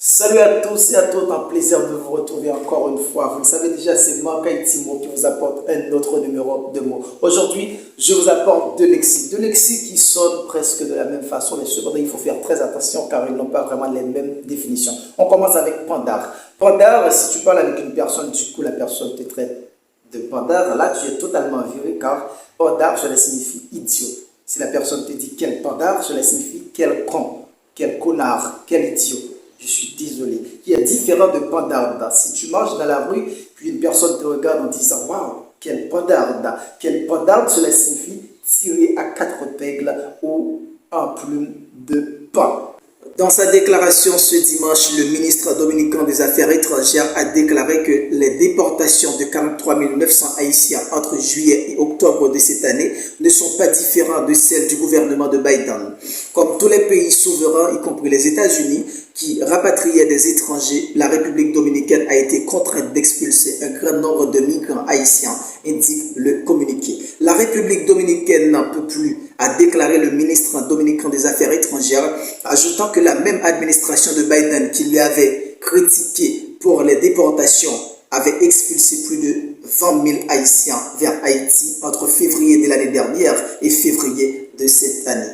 Salut à tous et à toutes, un plaisir de vous retrouver encore une fois. Vous le savez déjà, c'est Marc Haïtimo qui vous apporte un autre numéro de mots. Aujourd'hui, je vous apporte deux lexiques qui sonnent presque de la même façon, mais cependant il faut faire très attention car ils n'ont pas vraiment les mêmes définitions. On commence avec pandar. Pandar, si tu parles avec une personne, du coup la personne te traite de pandar, là tu es totalement viré car pandar, cela signifie idiot. Si la personne te dit quel pandar, cela signifie quel con, quel connard, quel idiot. Je suis désolé. Il y a différents de pandarda. Si tu marches dans la rue, puis une personne te regarde en disant waouh, quel pandarda. Quel pandarde, cela signifie tirer à quatre épingles ou en plume de pain. Dans sa déclaration ce dimanche, le ministre dominicain des Affaires étrangères a déclaré que les déportations de 43 900 Haïtiens entre juillet et octobre de cette année ne sont pas différentes de celles du gouvernement de Biden. Comme tous les pays souverains, y compris les États-Unis, qui rapatriaient des étrangers, la République dominicaine a été contrainte d'expulser un grand nombre de migrants haïtiens, indique le communiqué. La République dominicaine n'en peut plus, a déclaré le ministre dominicain des Affaires étrangères, ajoutant que la même administration de Biden qui lui avait critiqué pour les déportations avait expulsé plus de 20 000 Haïtiens vers Haïti entre février de l'année dernière et février de cette année.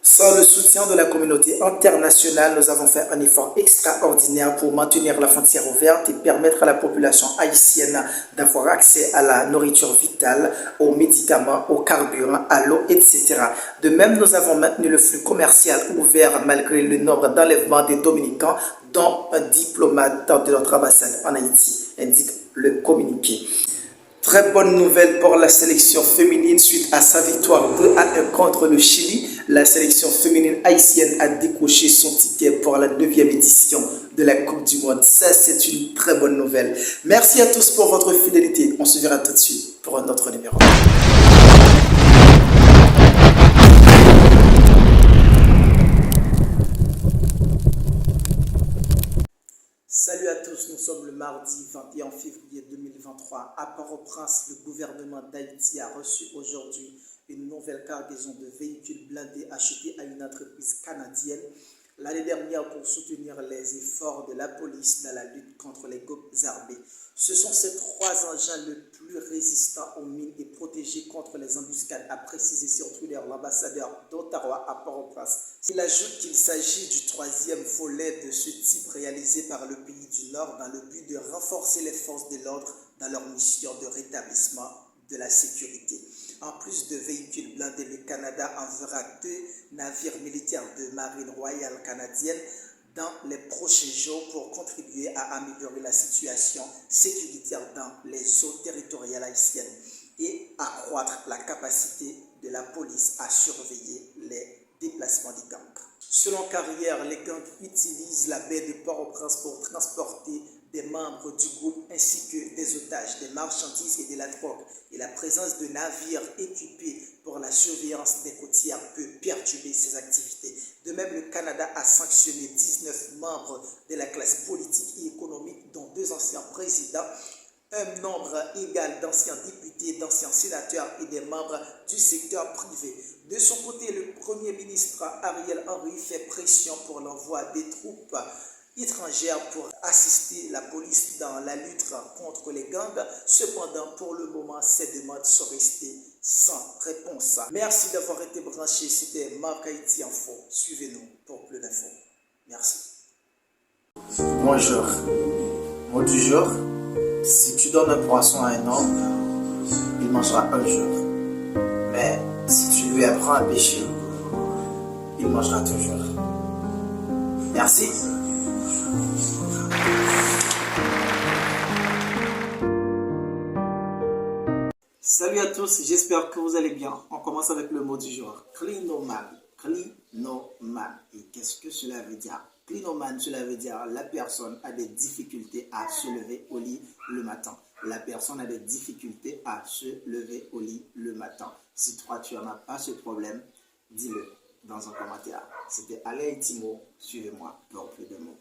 Sans le soutien de la communauté internationale, nous avons fait un effort extraordinaire pour maintenir la frontière ouverte et permettre à la population haïtienne d'avoir accès à la nourriture vitale, aux médicaments, aux carburants, à l'eau, etc. De même, nous avons maintenu le flux commercial ouvert malgré le nombre d'enlèvements des Dominicains, dont un diplomate de notre ambassade en Haïti, indique le communiqué. Très bonne nouvelle pour la sélection féminine suite à sa victoire 2-1 contre le Chili. La sélection féminine haïtienne a décroché son ticket pour la 9e édition de la Coupe du Monde. Ça, c'est une très bonne nouvelle. Merci à tous pour votre fidélité. On se verra tout de suite pour un autre numéro. Salut à tous, nous sommes le mardi 21 février 2023. À Port-au-Prince, le gouvernement d'Haïti a reçu aujourd'hui une nouvelle cargaison de véhicules blindés achetés à une entreprise canadienne l'année dernière pour soutenir les efforts de la police dans la lutte contre les groupes armés. Ce sont ces trois engins les plus résistants aux mines et protégés contre les embuscades, a précisé sur Twitter l'ambassadeur d'Ottawa à Port-au-Prince. Il ajoute qu'il s'agit du troisième volet de ce type réalisé par le pays du Nord dans le but de renforcer les forces de l'ordre dans leur mission de rétablissement de la sécurité. En plus de véhicules blindés, le Canada enverra 2 navires militaires de marine royale canadienne dans les prochains jours pour contribuer à améliorer la situation sécuritaire dans les eaux territoriales haïtiennes et accroître la capacité de la police à surveiller les déplacements des gangs. Selon Carrière, les gangs utilisent la baie de Port-au-Prince pour transporter des membres du groupe ainsi que des otages, des marchandises et de la drogue. Et la présence de navires équipés pour la surveillance des côtières peut perturber ces activités. De même, le Canada a sanctionné 19 membres de la classe politique et économique, dont 2 anciens présidents, un nombre égal d'anciens députés, d'anciens sénateurs et des membres du secteur privé. De son côté, le Premier ministre Ariel Henry fait pression pour l'envoi des troupes étrangères pour assister la police dans la lutte contre les gangs. Cependant, pour le moment, ces demandes sont restées sans réponse. Merci d'avoir été branché. C'était Marc Haïti Info. Suivez-nous pour plus d'infos. Merci. Bonjour. Mot du jour. Si tu donnes un poisson à un homme, il mangera un jour. Mais si tu lui apprends à pêcher, il mangera toujours. Merci. Salut à tous, j'espère que vous allez bien. On commence avec le mot du jour. Clinoman. Clinoman. Et qu'est-ce que cela veut dire? Clinoman, cela veut dire la personne a des difficultés à se lever au lit le matin. La personne a des difficultés à se lever au lit le matin. Si toi, tu n'en as pas ce problème, dis-le dans un commentaire. C'était Alain Timo. Suivez-moi pour plus de mots.